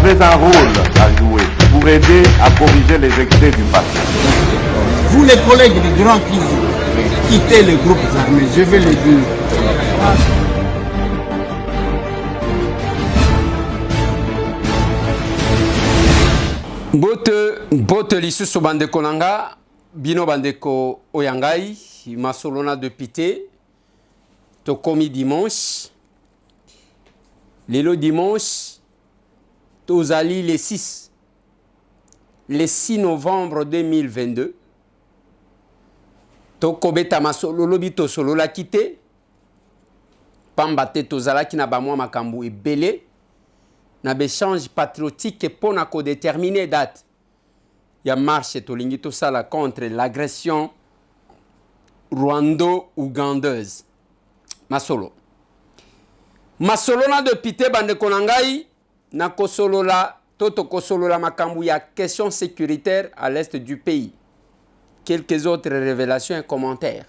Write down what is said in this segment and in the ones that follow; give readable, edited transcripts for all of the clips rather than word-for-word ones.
avez un rôle à jouer pour aider à corriger les excès du passé. Vous les collègues du Grand Kivu, quittez les groupes armés, je vais le dire. Bote lisusu bandeko nanga, bino bandeko oyangai, masolona de pité, tokomi dimanche, lelo dimanche, tozali le 6 novembre 2022, tokobeta masolo lobi tosolola kite, pambate tozalaki na bamwa makambu ebele, na échange patriotique pour na déterminer date. Il y a marche tolingi tout ça là contre l'agression rwando-ougandaise. Masolo. Masolo na de pité bande konangai na kosolola toto kosolola makambu ya question sécuritaire à l'est du pays. Quelques autres révélations et commentaires.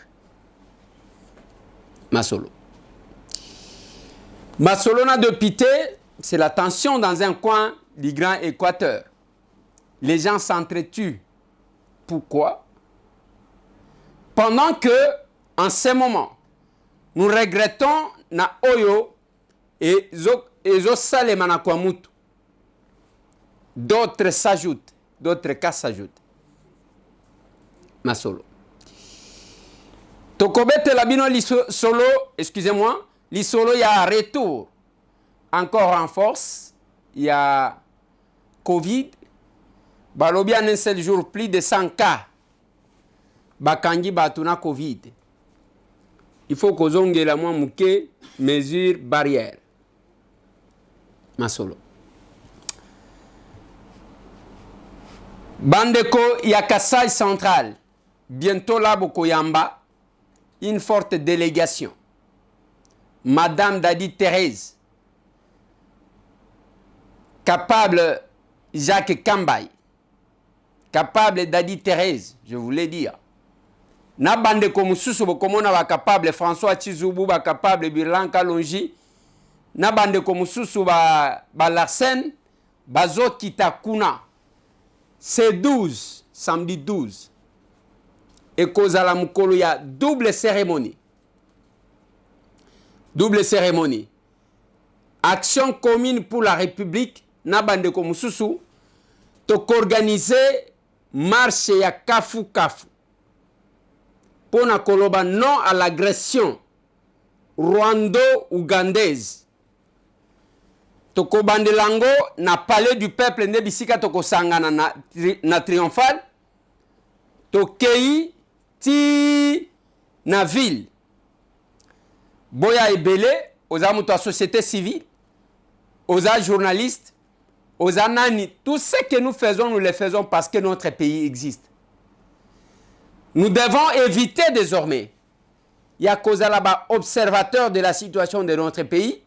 Masolo. Masolo na de pité, c'est la tension dans un coin du Grand Équateur. Les gens s'entretuent. Pourquoi? Pendant que, en ce moment, nous regrettons na oyo et zo salema na kwamutu. D'autres s'ajoutent, d'autres cas s'ajoutent. Masolo. Tokobete labino li solo, excusez-moi, li solo ya retour. Encore en force, il y a Covid. Balobi en un seul jour, plus de 100 cas. Bakangi batuna Covid. Il faut que zonge la moins mouke mesure barrière. Masolo. Bandeko, il y a Kassai central. Bientôt là, Bokoyamba. Une forte délégation. Madame Dadi Thérèse. Capable Jacques Kambay, capable Dadi Thérèse, je voulais dire. Na bande comme Soussou Bokomona va capable François Chizoubou va capable Birlan Kalonji. Na bande comme Soussou ba Larsen, Bazo Kitakuna. C'est 12, samedi 12. Et Kozala Mukolo, il y a double cérémonie. Double cérémonie. Action commune pour la République. Nabande comme Soussou, to organiser marche ya kafu kafu. Pour na koloba non à l'agression rwando-ougandaise. Toko bandelango na palais du peuple ne bisika toko sangana na triomphal. Tokei ti na ville. Boya ebele, aux amuto société civile, aux journalistes, aux anani, tout ce que nous faisons, nous le faisons parce que notre pays existe. Nous devons éviter désormais. Il y a cause là-bas observateur de la situation de notre pays.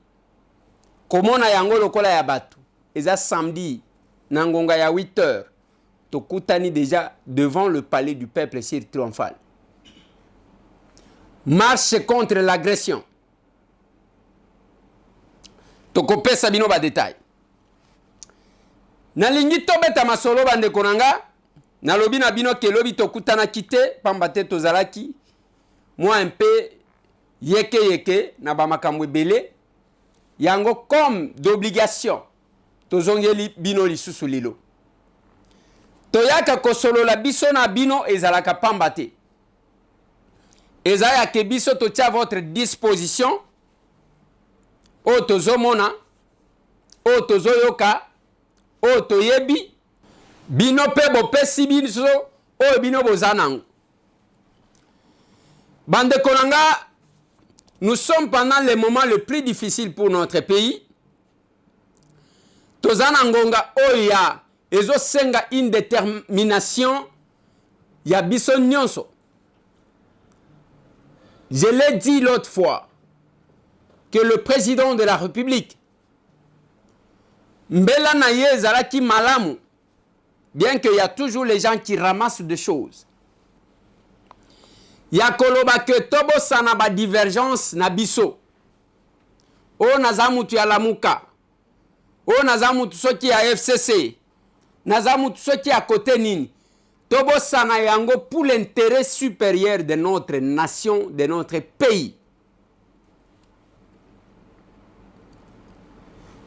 Comment on a yango lokola ya batu. Et ça samedi, nangonga ya 8 heures, tokutani déjà devant le palais du peuple sur triomphal. Marche contre l'agression. Tokope sabino ba détail. Nalingi tobeta masolo bande konanga nalobi na bino ke lobi tokutana kite pambate tozalaki moi un peu yeke na ba makambo ebele yango comme d'obligation tozongeli bino lisusu lilo toyaka kosolola biso na bino ezalaka pambate ezaya ke biso totia votre disposition o tozomona o tozoyoka o toyebi bino pe bopesi biso o bino bozanango. Bande konanga, nous sommes pendant les moments les plus difficiles pour notre pays. Tozanangonga oya ezo senga une détermination ya biso nyonso. Je l'ai dit l'autre fois que le président de la République Mbela na ye zalaki malamu, bien qu'il y a toujours les gens qui ramassent des choses. Ya koloba que tobo sana ba divergence na biso. O nazamutu ya lamuka. o naza mutu soki ya FCC naza mutu soki à côté nini tobo sana yango pour l'intérêt supérieur de notre nation, de notre pays.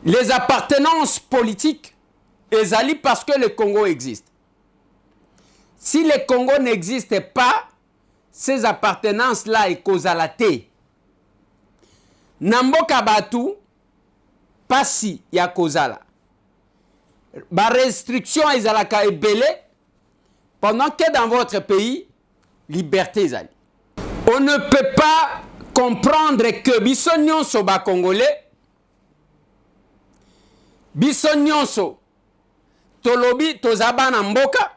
Les appartenances politiques ezali parce que le Congo existe. Si le Congo n'existe pas, ces appartenances-là ekozala te. Namboka batu pasi ya kozala. Ba restriction ezalaka ebele pendant que dans votre pays, liberté ezali. On ne peut pas comprendre que biso nyonso ba Congolais, biso nyonso tolobi tozaba na mboka,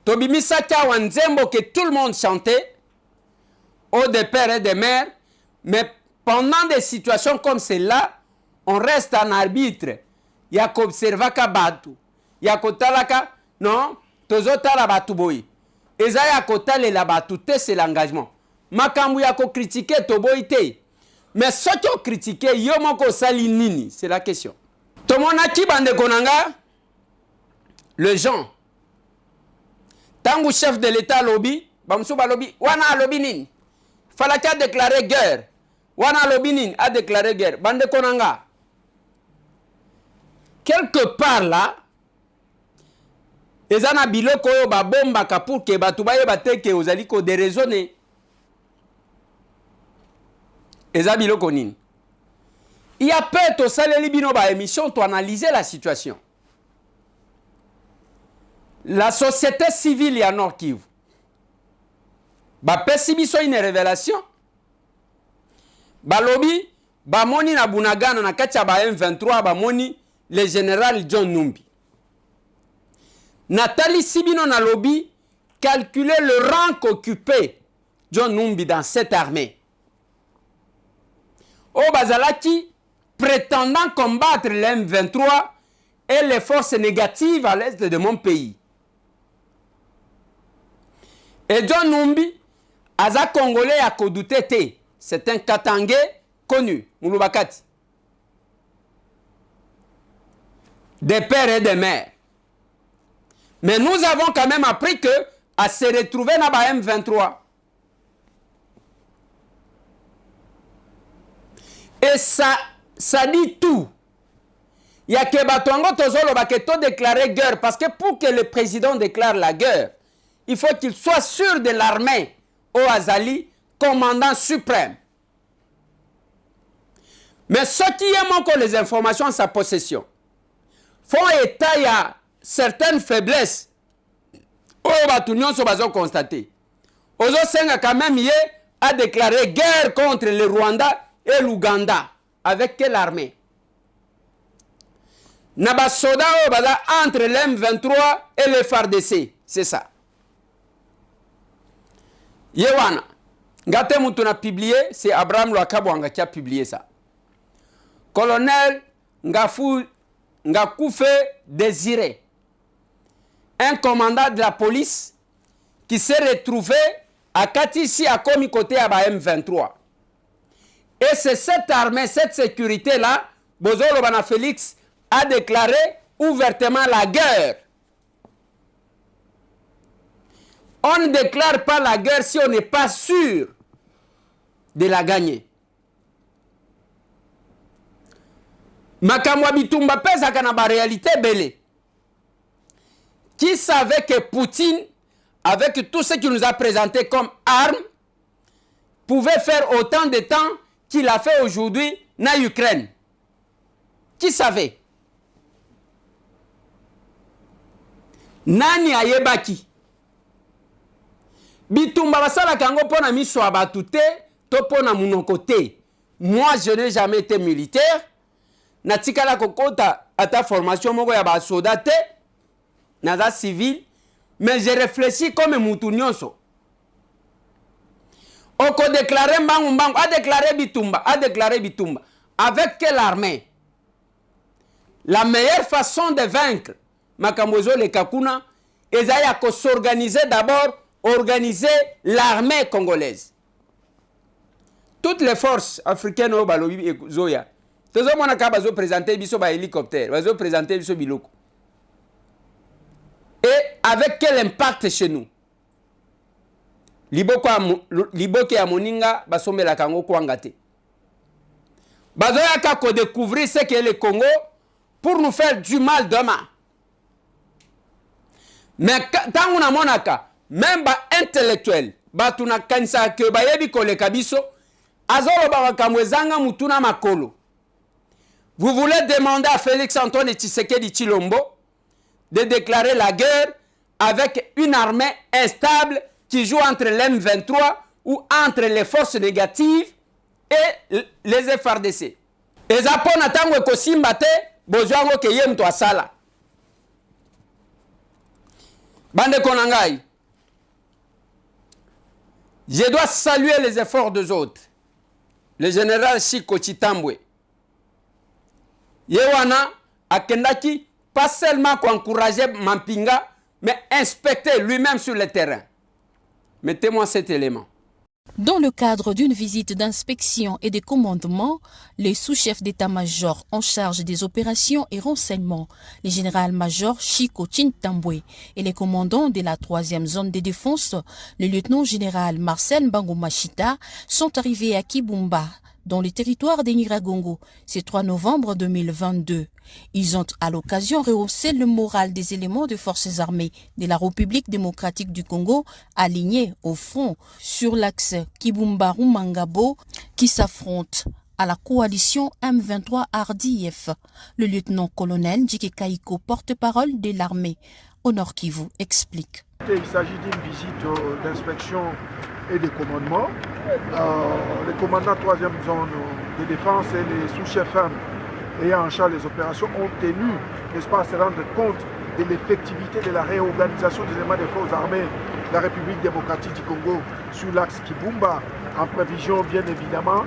tobimisaki awa nzembo que tout le monde chantait, au des pères et des mères, mais pendant des situations comme celle-là, on reste en arbitre. Il y a qu'observaka batu, il y a kotalaka, non, tozotala batu boy. Eza ya kotale la batu te, c'est l'engagement. Makambu ya ko critiquer to boy te. Mais ce qui critiquer, yo moko sali nini, c'est la question. Tomonaki bande konanga, le Jean. Tangu chef de l'État lobby, bamsuba lobby, wana lobby nini? Falaki a déclaré guerre. Wana lobby nini a déclaré guerre. Bande konanga. Quelque part là, ezana biloko yo ba bomba ka pour que batu ba yeba te ke ozali ko déraisonner. Eza biloko nini? Il y a peut to saleli bino ba émission to analyser la situation. La société civile ya Nord Kivu. Ba pesi biso une révélation. Ba lobby ba moni na Bunagana na katia ba M23 ba moni le général John Numbi. Nathalie Sibino na lobby calculer le rang qu'occupait John Numbi dans cette armée. Au Bazalaki, prétendant combattre le M23 et les forces négatives à l'est de mon pays. Et John Numbi, Aza Congolais à Kodutete, c'est un Katangais connu, Moulubakati. Des pères et des mères. Mais nous avons quand même appris que à se retrouver dans la M23. Et ça dit tout. Il y a que Batongo Tozolo Baketo déclarer guerre. Parce que pour que le président déclare la guerre, il faut qu'il soit sûr de l'armée au Azali, commandant suprême. Mais ce qui est encore les informations en sa possession font état à certaines faiblesses. Oh, Batunion se basent constater. Ozo Senga quand même a déclaré guerre contre le Rwanda et l'Ouganda. Avec quelle armée? Nabasoda entre l'M23 et le FARDC. C'est ça. Yewana. Ngate Moutouna publié, c'est Abraham Louakabouanga qui a publié ça. Colonel Ngakoufe Désiré, un commandant de la police qui s'est retrouvé à Katissi à Komi côté à M23. Et c'est cette armée, cette sécurité-là, Bozolo Bana Félix a déclaré ouvertement la guerre. On ne déclare pas la guerre si on n'est pas sûr de la gagner. Makamwa Bitumba pesa kana ba réalité belé. Qui savait que Poutine, avec tout ce qu'il nous a présenté comme arme, pouvait faire autant de temps qu'il a fait aujourd'hui na Ukraine? Qui savait? Nani ayebaki? Bitumba basala kango pona miso abatute, to pona munoko te. Moi, je n'ai jamais été militaire. Natikala kokota ata formation moko ya ba soda te. Naza civil. Mais je réfléchis comme mutu nyonso. Oko déclaré mbangu mbangu. A déclaré Bitumba. A déclaré Bitumba. Avec quelle armée? La meilleure façon de vaincre Makambozo le Kakuna, ezaya ko s'organiser d'abord, organiser l'armée congolaise. Toutes les forces africaines au Balobi et Zoya, Tozo mona ka bazo présenter biso ba hélicoptère, bazo présenter biso biloko. Et avec quel impact chez nous? Liboke ya moninga basomela kango kwanga te. Bazo yaka ko découvrir ce qu'est le Congo pour nous faire du mal demain. Mais tant on monaka, même ba intellectuel, ba tuna kanisa ke ba yebi koleka biso, azolo ba kamwezanga mutuna makolo. Vous voulez demander à Félix Antoine Tshisekedi Tshilombo de déclarer la guerre avec une armée instable qui joue entre l'M23 ou entre les forces négatives et les FRDC. Et Japon attend que Simbate, Bozoango Keyem to Asala. Bande Konangai, je dois saluer les efforts des autres. Le général Chiko Chitambwe. Yewana Akendaki, pas seulement pour encourager Mampinga, mais inspecter lui-même sur le terrain. Mettez-moi cet élément. Dans le cadre d'une visite d'inspection et de commandement, les sous-chefs d'état-major en charge des opérations et renseignements, le général-major Chiko Chintambwe et les commandants de la 3e zone de défense, le lieutenant-général Marcel Mbangomashita, sont arrivés à Kibumba, dans le territoire de Nyiragongo, ce 3 novembre 2022. Ils ont à l'occasion rehaussé le moral des éléments des forces armées de la République démocratique du Congo alignés au front sur l'axe Kibumba-Rumangabo qui s'affrontent à la coalition M23 RDF. Le lieutenant-colonel Njike Kaiko, porte-parole de l'armée au Nord Kivu, explique. Il s'agit d'une visite d'inspection et de commandement. Les commandants 3e zone de défense et les sous-chefs ayant en charge les opérations ont tenu, n'est-ce pas, à se rendre compte de l'effectivité de la réorganisation des éléments des forces armées de la République démocratique du Congo sur l'axe Kibumba, en prévision bien évidemment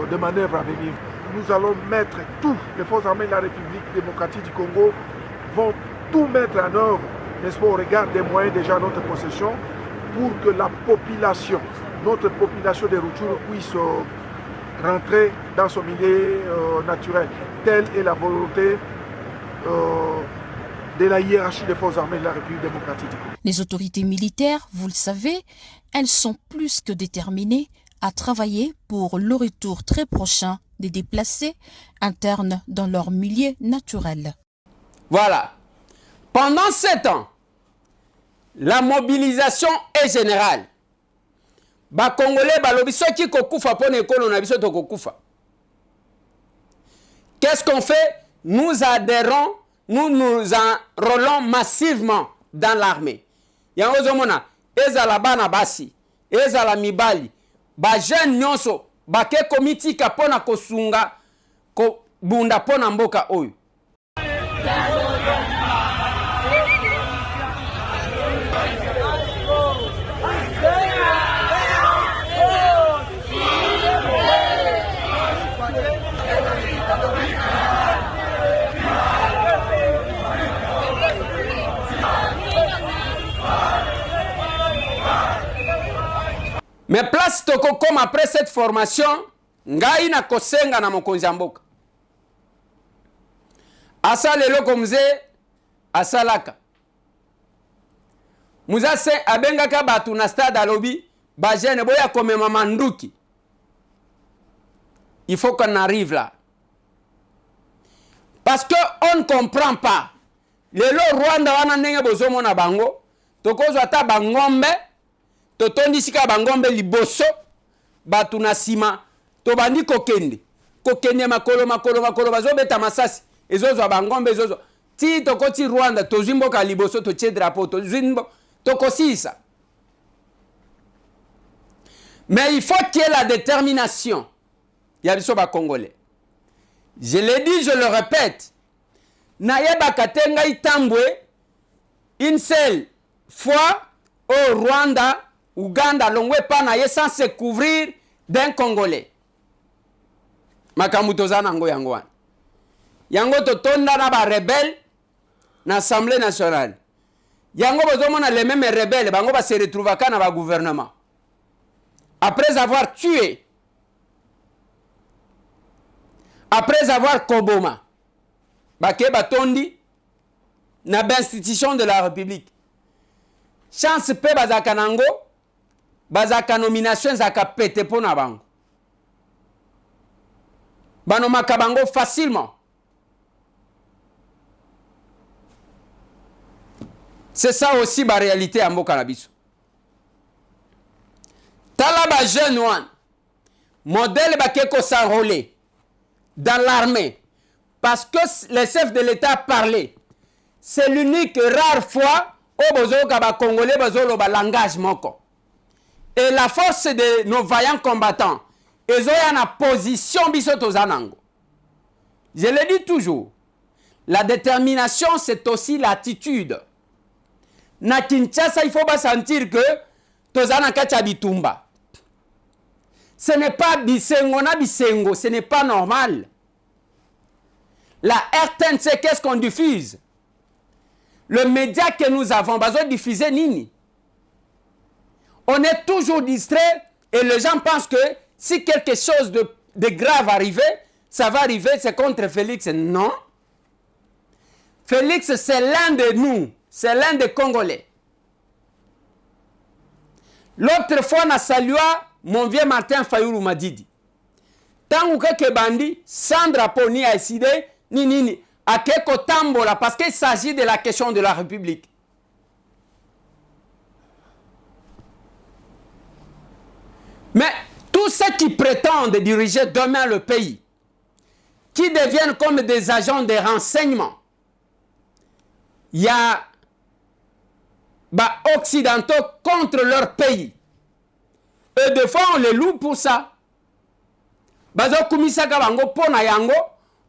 de manœuvres à venir. Nous allons mettre tout, les forces armées de la République démocratique du Congo vont tout mettre en œuvre, n'est-ce pas, au regard des moyens déjà à notre possession, pour que la population, notre population des Rutshuru puisse rentrer dans son milieu naturel. Telle est la volonté de la hiérarchie des forces armées de la République démocratique. Les autorités militaires, vous le savez, elles sont plus que déterminées à travailler pour le retour très prochain des déplacés internes dans leur milieu naturel. Voilà. Pendant 7 ans, la mobilisation est générale. Ba Congolais, balobi soki kokufa pone ekolo na biso to kokufa. Qu'est-ce qu'on fait? Nous adhérons, nous nous enrôlons massivement dans l'armée. Yango zomona, ezala bana basi, ezala mibali, ba jeune nyonso, ba ke komiti kapona kosunga ko bunda pona mboka oyo. Mais place toko comme après cette formation, ngai na kosenga na mokonzi ya mboka. Asa lelo komze asalaka. Muza se abengaka batu na stade alobi, ba jeune boya komema manduki. Il faut qu'on arrive là. Parce que on ne comprend pas. Lelo Rwanda wana ndenge bozomo na bango, tokozo ata bangombe totondisika bangombe liboso batu na sima to bandi kokende makolo bazobeta masasi ezozwa bangombe ezozwa ti tokoti Rwanda tozimboka liboso to tie drapeau tokosisa. Mais il faut qu'il y ait la détermination. Yabiso ba Congolais. Je l'ai dit, je le répète. Nayeba katenga itambwe une seule fois au Rwanda, Uganda, Longwe Panaye sans se couvrir d'un Congolais. Makamutoza nango yango. Yango totonda na ba rebelle na Assemblée nationale. Yango bozomona les mêmes rebelles, bango ba se retrouvaka na ba gouvernement. Après avoir tué, après avoir Koboma, Bake Batondi, na institution de la République. Chance pe bazaka nango, bazaka nomination zaka pete po na bango. Banomaka bango facilement. C'est ça aussi la réalité à Mboka na biso. Tala ba jeune wan, modèle bakeko s'enrôler dans l'armée parce que le chef de l'État a parlé. C'est l'unique rare fois où bozoka ba Congolais bazolo ba langage moko. Et la force de nos vaillants combattants, ils ont une position biso tozanango. Je le dis toujours, la détermination c'est aussi l'attitude. Na Kinshasa, il faut pas sentir que tozana kacha bitumba. Ce n'est pas bisengo na bisengo, ce n'est pas normal. La RTNC, qu'est-ce qu'on diffuse? Le média que nous avons, besoin de diffuser nini. On est toujours distrait et les gens pensent que si quelque chose de grave arrivait, ça va arriver, c'est contre Félix. Non. Félix, c'est l'un de nous. C'est l'un des Congolais. L'autre fois, on a salué mon vieux Martin Fayulu Madidi. Tant que bandi, sans drapeau ni AICD, ni, à quelque tambola, parce qu'il s'agit de la question de la République. Mais tous ceux qui prétendent diriger demain le pays, qui deviennent comme des agents de renseignement, il y a occidentaux contre leur pays. Et des fois, on les loue pour ça.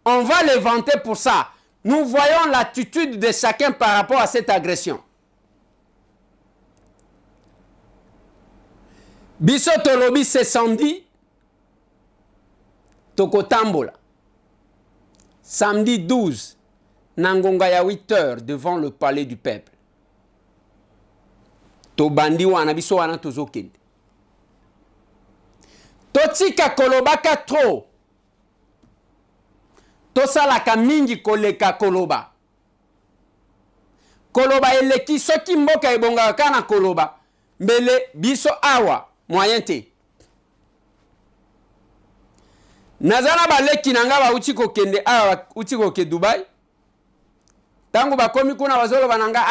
On va les vanter pour ça. Nous voyons l'attitude de chacun par rapport à cette agression. Biso tolobi c'est samedi, Tokotambola. Samedi 12, Nangonga ya 8 heures devant le palais du peuple. Tobandi wana biso wana tozokende. Totika kolobaka trop. Tosalaka mingi koleka koloba. Koloba eleki soki mboka ebonga kana koloba. Mbele biso awa moyen te. Nazana baleki nanga ba uti kokende awa uti koke Dubai. Tango bakomi kuna bazolo bananga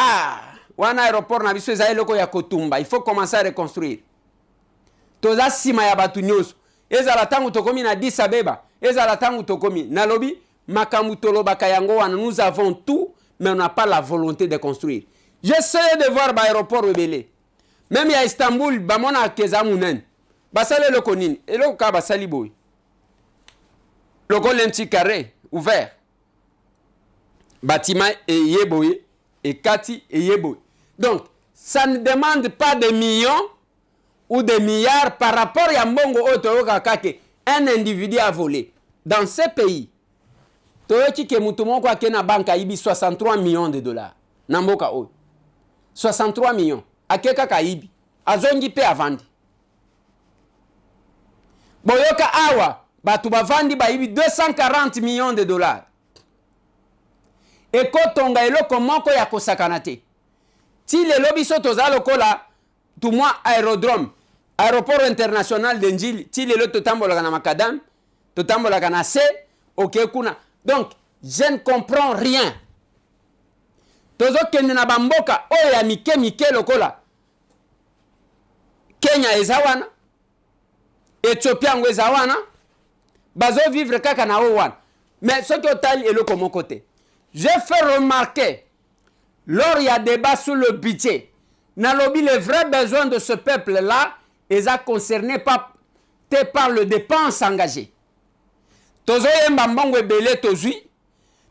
wana aéroport na biso eza eloko ya kotumba, il faut commencer à reconstruire. Toza sima ya batu nyonso. Ezala tango tokomi na Addis Abeba, ezala tango tokomi nalobi makambu tolobaka yango wana, nous avons tout mais on n'a pas la volonté de construire. J'essaie de voir l'aéroport rebelle. Même à Istanbul, bamona keza munen. Basale le konine, et le ka basali boy. Le un petit carré ouvert. Bâtiment et yeboy et kati et yeboy. Donc, ça ne demande pas de millions ou de milliards par rapport à mbongo oto kake un individu a volé. Dans ces pays, toyoki ke mutumo kwa kena banka ibi 63 millions de dollars. Namboka o. 63 millions. Akeka kaibi. Azongi pe avandi. Boyoka awa. Batu bavandi ba ibi 240 millions de dollars. Eko tonga eloko moko ya kosakanate. Ti le lobi soto za lokola tumwa aérodrome. Aéroport international de Njili. Ti le lo totambola na makadam. Totambola na se. Ok kuna. Donc, je ne comprends rien. Tozo kende na bamboka oya mike lokola. Kenya ezawana. Ethiopia ezawana. Bazo vivre kaka na owan. Mais ce que tali est le comme côté. Je fais remarquer, lors il y a débat sur le budget, nalobi les vrais besoins de ce peuple-là, ils sont concernés par le dépense engagée. Tozo yemba mbongo ebele tozui,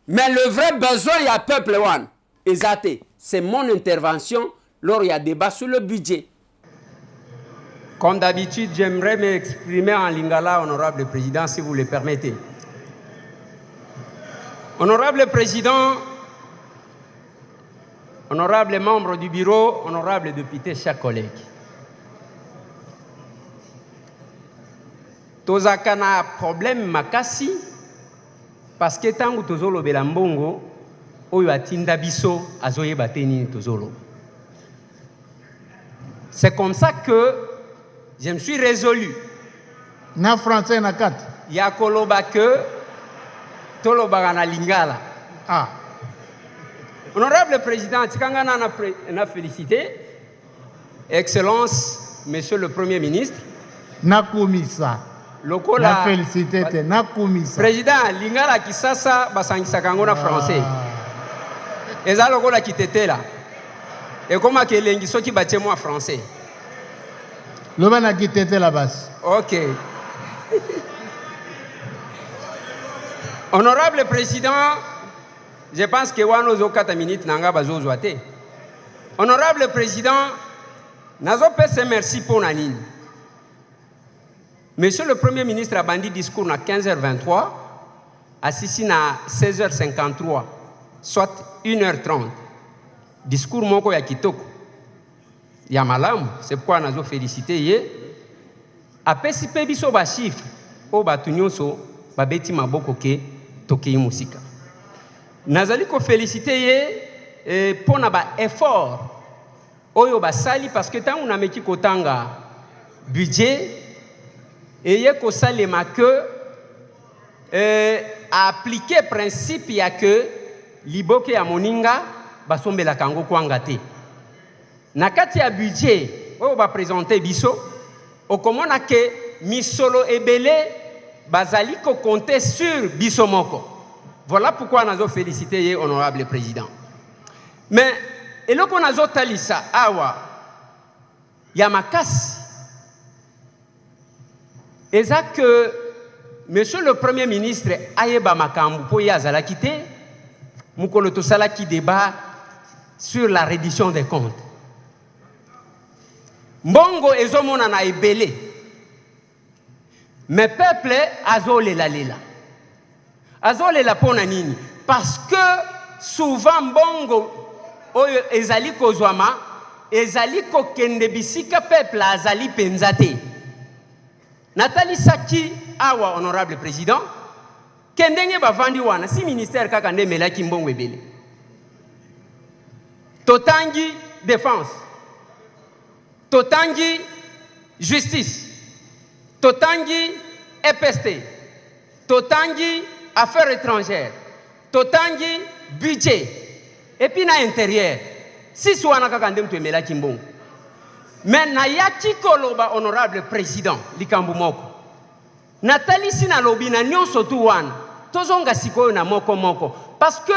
mais le vrai besoin il y a peuple wan. Exacté. C'est mon intervention lors il y a débat sur le budget. Comme d'habitude, j'aimerais m'exprimer en lingala, honorable président, si vous le permettez. Honorable président, honorable membre du bureau, honorable député, chers collègues. Tozakana problème makasi parce que tango tozolo belambongo oyo atinda biso azoye bateni tozolo. C'est comme ça que je me suis résolu. Na français na kat. Ya koloba que toloba na lingala. Ah. Honorable président, tikanga na félicité. Excellence, monsieur le Premier ministre. Na komisa. Lokola. Na félicité te na komisa. Président, lingala kisasa basangisa kango na français. Eza lokola kitete là. Et comment que lengi soki batie moi français. Loba na kitete la base. OK. Honorable président, je pense que wano zo 4 minutes nanga bazo zoate. Honorable président, nazo pese merci pour nanini. Monsieur le Premier ministre a bandi discours na 15h23, assisi na 16h53, soit 1h30. Discours moko ya kitoko. Ya malamu, c'est pourquoi nazo félicité ye. Apesi pe biso ba chiffre, o batu nyonso babeti maboko ke tokei musika. Nazali ko félicité ye pona ba effort oyo basali parce que tant on a meki kotanga budget et ye ko salema que appliquer principe ya que liboke ya moninga basombela kango kwanga te. Na kati ya budget oyo ba présenter biso okomona ke misolo ebele bazali ko compter sur biso moko. Voilà pourquoi nazo félicité ye honorable président. Mais eloko nazo talisa awa ya makasi eza que monsieur le Premier ministre ayeba makambu po ya azalaki te mukolo tosalaki débat sur la reddition des comptes. Mbongo ezomona na ebele. Mais peuple azolela lela. Azolela pona nini? Parce que souvent mbongo oyo ezali kozwama ezali kokende bisika peuple azali penzate. Nathalie Saki awa honorable président kendenge bavandi wana si ministère kaka nde melaki mbongo ebele. Totangi défense. Totangi justice. Totangi EPST. Totangi affaires étrangères. Totangi budget. Et puis na intérieur. Si soana kakande mtu emela kimbongo. Mais na yaki koloba honorable président likambu moko. Nathalie sina lobi na nyonso tu wana. Tozonga sikoyo na moko moko. Parce que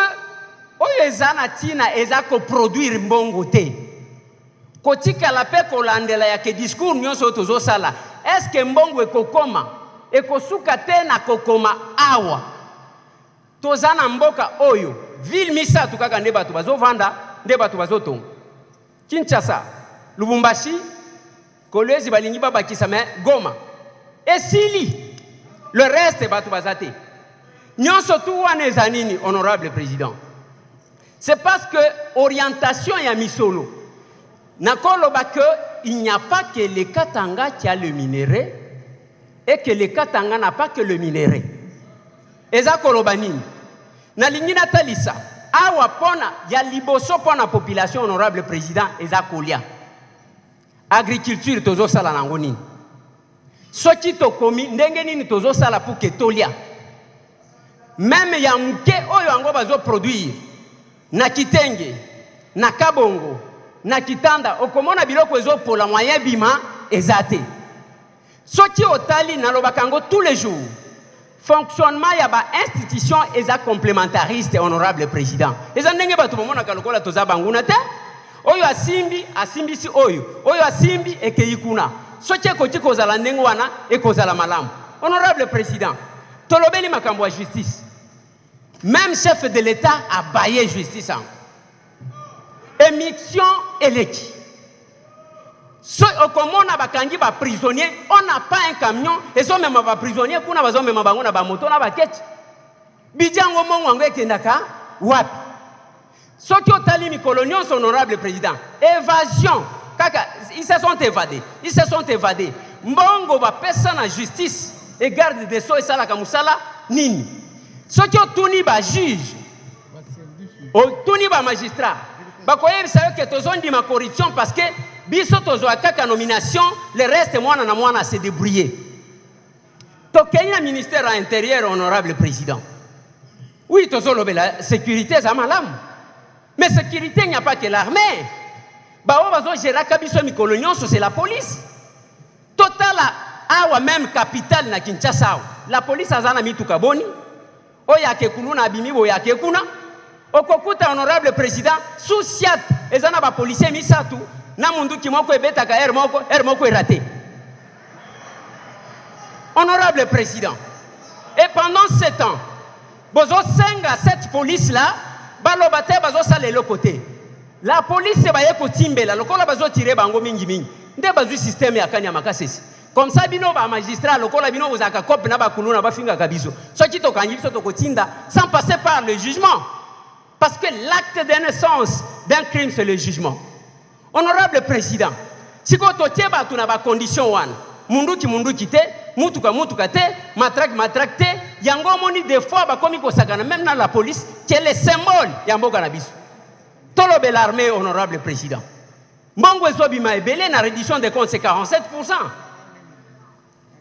oyo ezana tina ezako produire mbongo te. Kotika la pe kolandela ya ke discours nyonso tozo sala. Est-ce que mbongo ekokoma ekosuka te na kokoma awa? Tozana mboka oyo ville misatu kaka nde batu bazovanda nde batu bazotonga. Kinshasa, Lubumbashi, Kolwezi balingi babakisa me Goma. Esili le reste batu bazate. Nyonso tu wana ezanini honorable président. C'est parce que orientation ya misolo. Nakoloba que il n'y a pas que le Katanga qui a le minerai et que le Katanga n'a pas que le minerai. Eza kolobani. Na lingi natalisa. Awa pona ya liboso pona population honorable président eza kolia. Agriculture tozo sala nango nini. Soki tokomi ndenge nini tozo sala pour que tolia. Même ya muke oyo ango bazo produire na Kitenge, na Kabongo, na Kitanda, okomona biloko ezo pola moyen bima ezate. Soki otali na lobakango tous les jours. Fonctionnement ya ba institution eza complémentariste honorable président. Eza ndenge batu bomona kalokola toza banguna te. Oyo asimbi si oyo asimbi ekeyikuna. Soki ekoti kozala ndenge wana ekozala malamu. Honorable président, tolobeli makambo ya justice. Même chef de l'État a baillé justice en. Émission éleki. So okomona bakangi ba prisonnier, on n'a pas un camion et so même ba prisonnier kuna bazo même bango na ba moto na ba kete. Bijango mongo ekendaka wapi. Soki otali mikolo nyonso honorable président, évasion kaka ils se sont évadés. Mbongo ba pesa na justice et garde des sceaux et sala kamusala nini. Ceux qui ont tuni ba juge, tuni ba magistrat, ba koye bisayo que tozon di ma corruption parce que biso tozo akaka nomination, le reste mwana na mwana se débrouiller. Tokenya ministère à l'intérieur, honorable président. Oui, tozo lobe la sécurité za malam. Mais sécurité, il n'y a pas que l'armée. Bao bazo gérer kabiso mikolo nyonso, c'est la police. Total awa même capitale na Kinshasa. La police azana mituka boni. Oya kekulu na bimi boya kekuna. Okokuta honorable président sous siat ezana ba policier misatu na mundu kimoko ebeta ka moko raté. Honorable président. Et pendant 7 ans, bozo senga cette police là, balobate bazo sale le côté. La police se baye ko timbela lokola bazo tirer bango mingi mingi. Nde bazu système ya kanya makasesi. Comme ça bino ba magistrat lokola bino bozaka cop na ba kuluna ba finga kabiso. So ki to kanyi so to kotinda sans passer par le jugement. Parce que l'acte de naissance d'un crime c'est le jugement. Honorable président, si ko to tieba tu na ba condition wan, mundu ki te, mutuka te, matrak te, yango moni des fois ba komi ko sakana même dans la police qui est le symbole ya mboka na biso. Tolobe l'armée, honorable président. Mbongo ezobi ma ebele na réduction des comptes c'est 47%.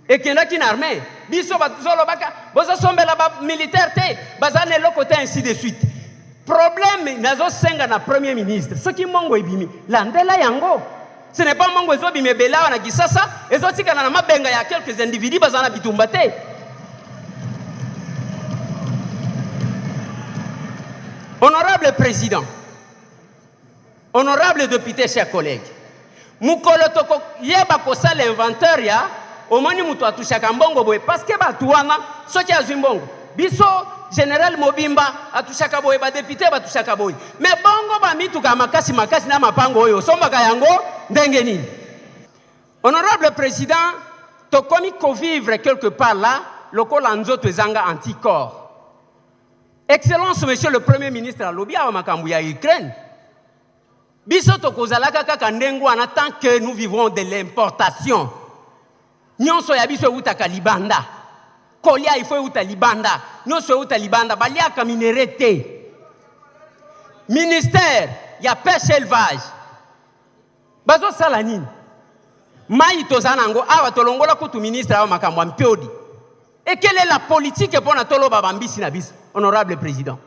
Et qu'il y a qui n'armée, biso bazolo baka, bozo sombela ba militaire te, bazane le côté ainsi de suite. Problème nazo senga na premier ministre. Ce qui mongo ebimi, landela yango. Ce n'est pas mongo ezobi mebela na kisasa, ezotika na mabenga ya quelques individus bazana bitumba te. Honorable président, honorable député, chers collègues, mukolo toko yeba kosa l'inventeur ya omoni mutu atushaka mbongo boye parce que batuana soki azimbongo biso général Mobimba atushaka boye ba député batushaka boye mais bongo ba mituka makasi na mapango oyo sombaka yango ndenge nini. Honorable président, tokomi ko vivre quelque part là lokola nzoto ezanga anticorps. Excellence monsieur le premier ministre alobi awa makambu ya Ukraine. Biso tokozalaka kaka ndengo en tant que nous vivons de l'importation. Nyonso ya biso utaka libanda. Kolia il faut uta libanda. Nyonso uta libanda baliaka minerete. Ministère ya pêche élevage. Bazo sala nini? Mai tozana ngo awa tolongola kutu ministre awa makambo ampiodi. Et quelle est la politique pour na tolo babambisi na biso, honorable président?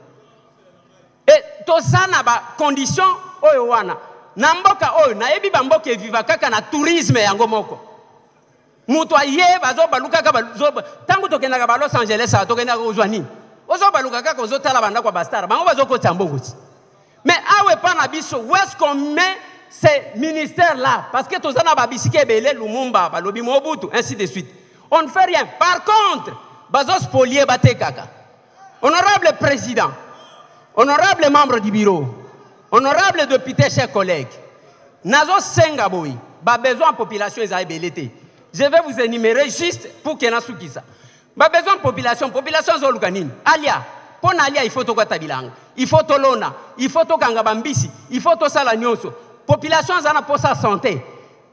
Et tozana ba condition oyo wana. Na mboka oyo na yebi ba mboka eviva kaka na tourisme yango moko. Mutu aye bazo baluka ka bazo tangu tokenda ka Los Angeles a tokenda ko zwani. Ozo baluka ka ko zotala banda kwa bastara. Bango bazo ko tambongo. Mais awe pa na biso où est-ce qu'on met ces ministères là parce que tozana ba bisike belé Lumumba balobi Mobutu ainsi de suite. On ne fait rien. Par contre, bazo spolier bate kaka. Honorable président, honorable membre du bureau, honorable député, chers collègues, nazo senga boy, ba besoin population ezai belete. Je vais vous énumérer juste pour que nasuki ça. Ba besoin population zolukanini. Alia, pona alia il faut to kwatabilanga. Il faut to lona, il faut to kanga bambisi, il faut to sala nyonso. Population zana pour sa santé.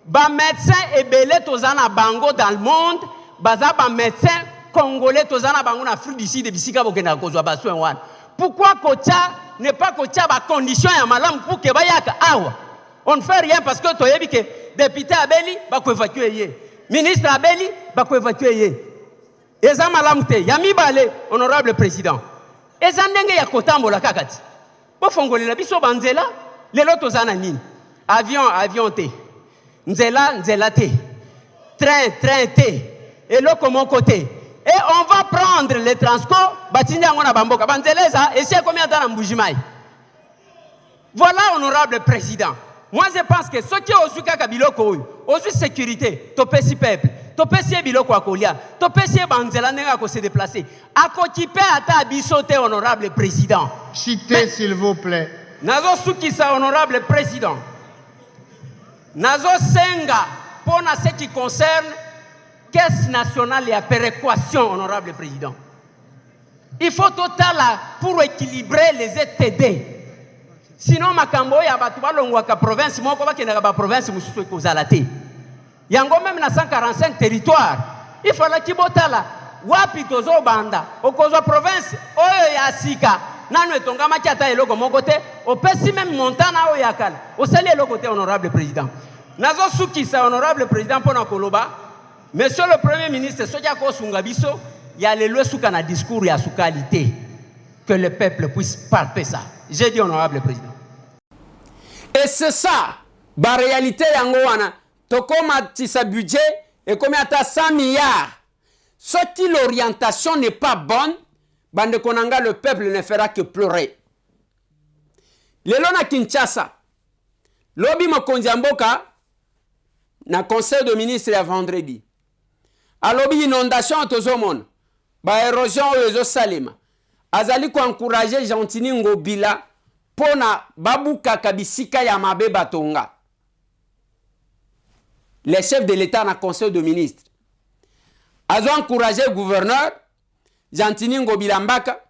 Ba médecin et belé to zana bango dans le monde, baza ba médecin congolais to zana bango na Afrique du Sud bisika bokena kozwa ba soin wana. Pourquoi Kocha n'est pas Kocha ba condition ya malam pour que bayaka awa? On ne fait rien parce que toyebi que député abeli ba ko évacuer yé. Ministre abeli ba ko évacuer yé. Eza malam te ya mibale honorable président. Eza ndenge ya kotambola kakati. Bo fongolela biso banzela lelo tozana nini? Avion te. Nzela te. Train te. Et là comment côté. Et on va prendre les transports, batinya ngona bamboka banzeleza et c'est combien de temps Mbujimai. Voilà honorable président. Moi je pense que ce qui est au Suka Kabiloko, au sécurité, topesi peuple, topesi biloko akolia, topesi banzela nenga ko se déplacer. Akokipe ata bisote honorable président. Chité s'il vous plaît. Nazo sukisa honorable président. Nazo senga pour ce qui concerne Caisse nationale et à péréquation, honorable président. Il faut total pour équilibrer les ETD. Sinon, Makambo ya batuba longwaka province, moko ba kenaka ba province mususu ekozala te. Yango même na 145 territoires. Il faut la kibotala wapi tozo banda okozwa province oyo ya sika nano etongama ata eloko moko te opesi même montana oyo ya kala osali eloko te honorable président nazo sukisa honorable président mpona koloba monsieur le premier ministre soki akosunga biso ya lelo esuka na discours ya sukalité que le peuple puisse palper ça. J'ai dit honorable président. Et c'est ça, la réalité yango wana, tokoma tisa budget et comme ata 100 milliards. Si l'orientation n'est pas bonne, bande konanga le peuple ne fera que pleurer. Lelo na Kinshasa, lobi mokonzi mboka na conseil de ministre ya vendredi. A lobi inondation tozomona, ba érosion oyo salema. Azali ko encourager Gentini Ngobila pona babuka kabisika ya mabe batonga. Les chefs de l'État na conseil de ministre. Azo encourager gouverneur Gentini Ngobila Mbaka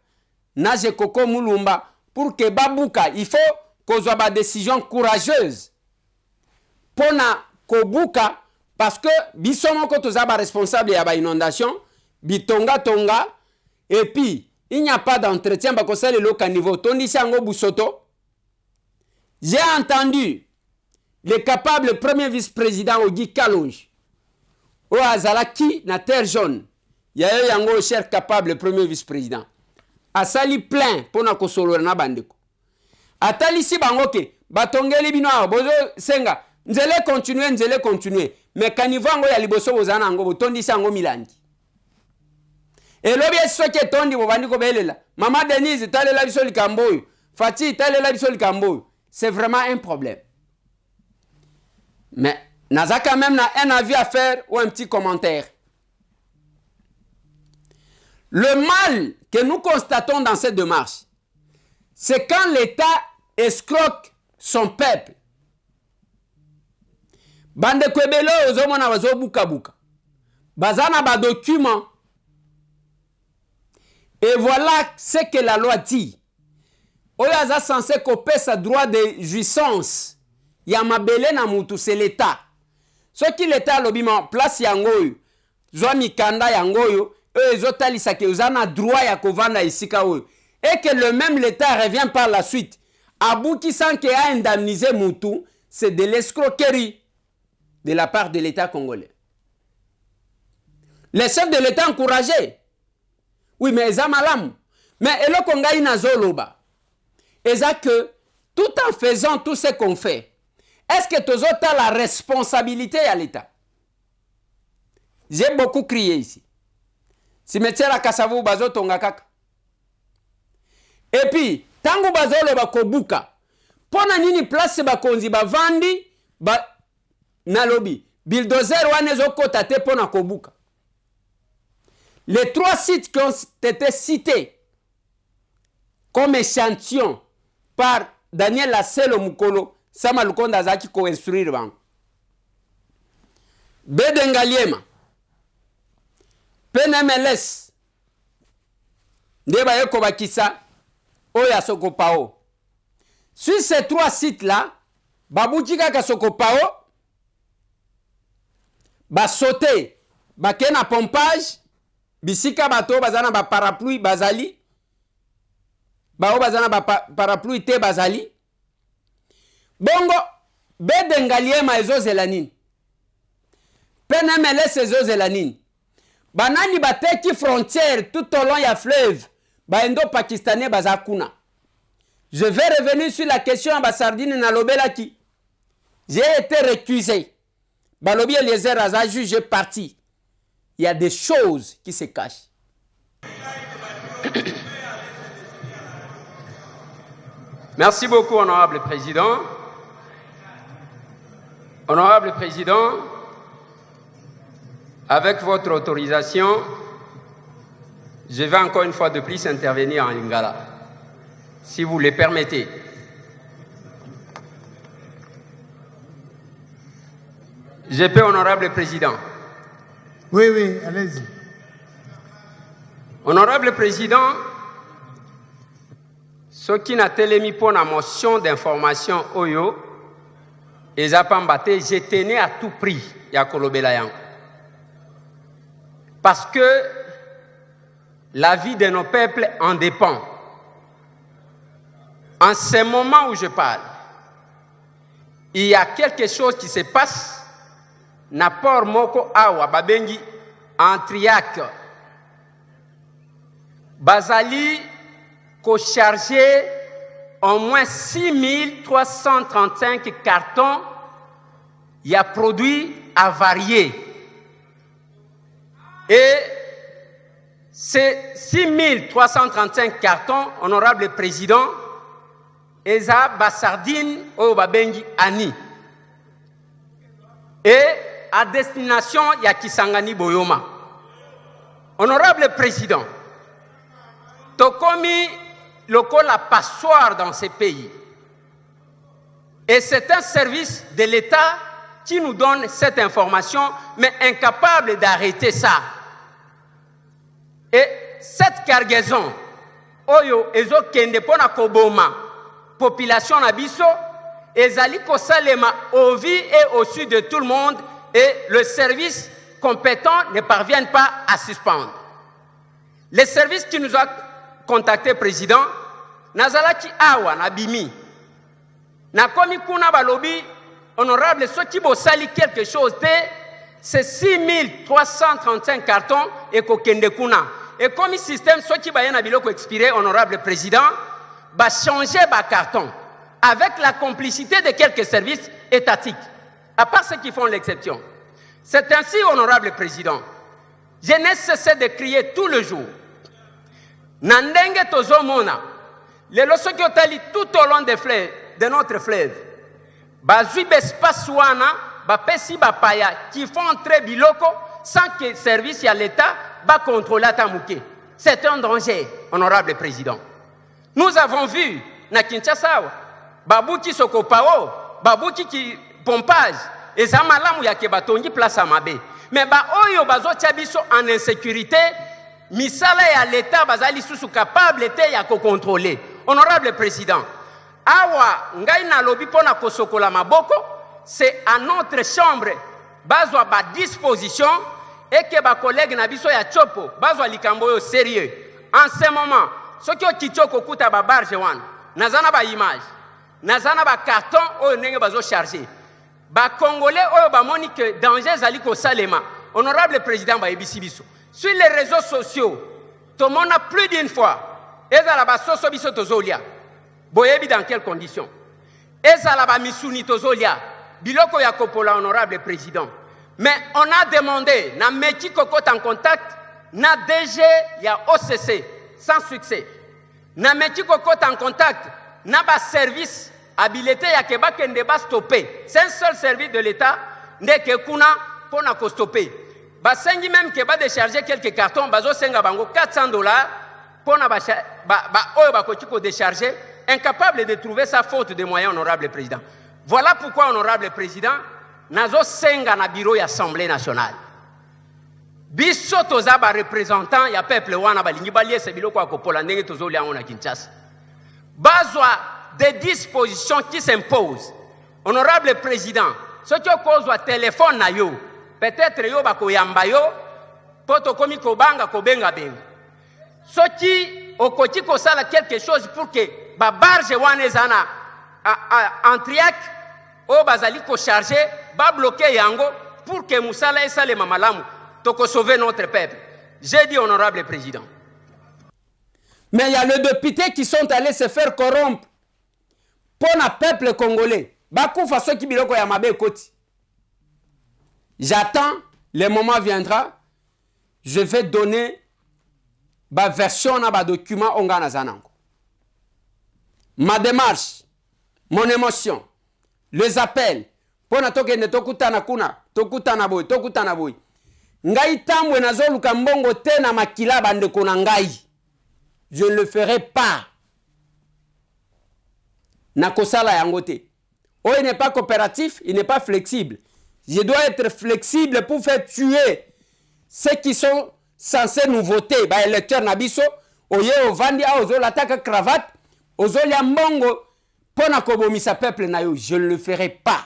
na Jekoko Mulumba pour que babuka, il faut qu'on soit ba décision courageuse. Pona kobuka parce que bisomo ko toza ba responsable ya ba inondation, bitonga tonga et puis il n'y a pas d'entretien, le local niveau. J'ai entendu le capable premier vice-président Ogi Kalonji. O Azalaki na terre jaune. Il y a un cher capable premier vice-président. A sali plein pour na kosolo na bandeko. Atali si bangoke, batongeli bino bozo senga. Nzele continuer. Mais kanivo ngo ya liboso bozana ngo botondi sango milandi. Et l'objet est que tondi bobandi ko belela. Maman Denise talela biso likamboyo. Fati talela biso likamboyo. C'est vraiment un problème. Mais naza quand même un avis à faire ou un petit commentaire. Le mal que nous constatons dans cette démarche, c'est quand l'État escroque son peuple. Bande kwebelo ozomona bazo buka buka. Bazana ba document. Et voilà ce que la loi dit. Oyaza censé couper sa droit de jouissance. Yamabele na mutu, c'est l'État. Ce qui l'État lobiment place yangoyo, zoni kanda yangoyo, ezotalisa ke uzana droit ya kovanda isika oyo. Et que le même l'État revient par la suite. Abouki sans qu'il a indemnisé mutu, c'est de l'escroquerie de la part de l'État congolais. Les chefs de l'État encouragés. Oui, mais ils ont malam. Mais le Congo na zoloba. Et ça que tout en faisant tout ce qu'on fait, est-ce que tous autres ont la responsabilité à l'État? J'ai beaucoup crié ici. Si mettez la kasavu bazo tonga kaka. Et puis, tangu bazo le bakobuka. Pona nini place bakonzi bavandi ba na lobby. Bulldozer wane zo kota te pona kobuka. Les 3 sites qui ont été cités comme échantillon par Daniel Lasselo Mukolo, Sama Lukonda Zaki ko instruire bango. Bedengaliema, PNMLS, Ndeba Yoko Bakisa, Oya Sokopao. Sur ces 3 sites-là, Babouchika Kasokopao, ba sauter, ba kena pompage, bisika bato bazana ba parapluie bazali, bao bazana ba parapluie te bazali. Bongo, Bedengaliema ezo zelanine. PNMLS ezo zelanine. Banani bateki frontière tout au long ya fleuve, ba indo-pakistanais bazakuna. Je vais revenir sur la question à Sardine na lobelaki. J'ai été récusé. Balobi Eliezer Aza juge parti. Il y a des choses qui se cachent. Merci beaucoup, honorable président. Honorable président, avec votre autorisation, je vais encore une fois de plus intervenir en lingala, si vous le permettez. Je peux, honorable président. Oui, oui, allez-y. Honorable président, ce qui n'a télémis pour la motion d'information Oyo, et Zapambate, je tenais à tout prix à Kolobelayan. Parce que La vie de nos peuples en dépend. En ce moment où je parle, il y a quelque chose qui se passe na port moko awa babengi Antriac. Bazali ko charger au moins 6335 cartons. Il y a produits avariés. Et ces 6335 cartons, honorable président, eza basardine au babengi ani. Et à destination ya Kisangani Boyoma. Honorable président, tokomi lokola passoire dans ces pays. Et c'est un service de l'État qui nous donne cette information, mais incapable d'arrêter ça. Et cette cargaison, oyo ezo kende pona koboma, population na biso, ezali kosalema au vu et au sud de tout le monde, et le service compétent ne parvient pas à suspendre. Les services qui nous ont contacté, président, nazalaki awa na bimi, na komi kuna balobi, honorable, ceux qui bosali quelque chose, c'est 6335 cartons et kokende kuna. Et comme le système, ceux qui bayen na biloko expiré, honorable président, va changer ba carton avec la complicité de quelques services étatiques, à part ceux qui font l'exception. C'est ainsi, honorable président, je n'ai cessé de crier tout le jour. Nandenge tozomona, les lois qui ont tali tout au long de notre fleuve, bazui bespace wana, bapesi bapaya qui font entrer biloko sans que service à l'État va contrôler ta mouké. C'est un danger, honorable président. Nous avons vu na Kinshasa, babouki sokopao, babouki qui pompage, et ça malamu ya kebatongi place à mabe. Mais ba oyo bazo tiabiso en insécurité, misala ya l'État bazali susu capable te ya ko contrôler. Honorable président, awa ngai na lobi pona kosokola maboko, c'est à notre chambre bazwa ba disposition et que ba collègue na biso ya chopo bazwa likambo yo sérieux. En ce moment, ceux qui ont kitoko kuta ba barge wana, nazana ba image, nazana ba carton oyo ndenge bazo charger. Ba congolais oyo ba moni que danger zali ko salema. Honorable président ba ebisi biso. Sur les réseaux sociaux, tout le monde a plus d'une fois, ezala ba soso biso tozolia. Boyebi dans quelles conditions? Ezala ba misuni tozolia. Biloko ya kopola, honorable président. Mais on a demandé, na meti kokot en contact, na DG ya OCC, sans succès. Na meti kokot en contact, na ba service habilité ya keba kende ba stopper. C'est un seul service de l'État, ndeke kuna pona ko stopper. Ba sengi même keba décharger quelques cartons, bazo senga bango $400 pona ba oyo ba ko tiko décharger, incapable de trouver sa faute de moyens, honorable président. Voilà pourquoi, honorable président, nazo senga na bureau ya Assemblée nationale. Biso toza ba représentant ya peuple wana balingi balie se biloko ya kopola ndenge tozoli yango na Kinshasa. Bazwa des dispositions qui s'imposent. Honorable président, ce qui okozwa téléphone na yo, peut-être yo bakoyamba yo, poto komi kobanga kobenga benga. Ce qui okoti kosala quelque chose pour que ba barge wana ezana en triac o bazali ko charger ba bloquer yango pour que musala esale mamalamu toko sauver notre peuple. J'ai dit, honorable président. Mais il y a les députés qui sont allés se faire corrompre pour le peuple congolais. Bakoufa ceux qui biloko ya mabe koti. J'attends, le moment viendra, je vais donner ma version na ba document ongana zanango. Ma démarche, mon émotion, les appels, pona tokende tokutana kuna, tokutana boy. Ngai tambwe nazoluka mbongo te na makila bandeko na ngai. Je ne le ferai pas. Nakosala yango te. Oh, il n'est pas coopératif, il n'est pas flexible. Je dois être flexible pour faire tuer ceux qui sont censés nous voter. Ba électeur nabiso, oye ovandi a ozo lataka cravate, ozo ya mbongo pona kobomisa peuple na yo. Je ne le ferai pas.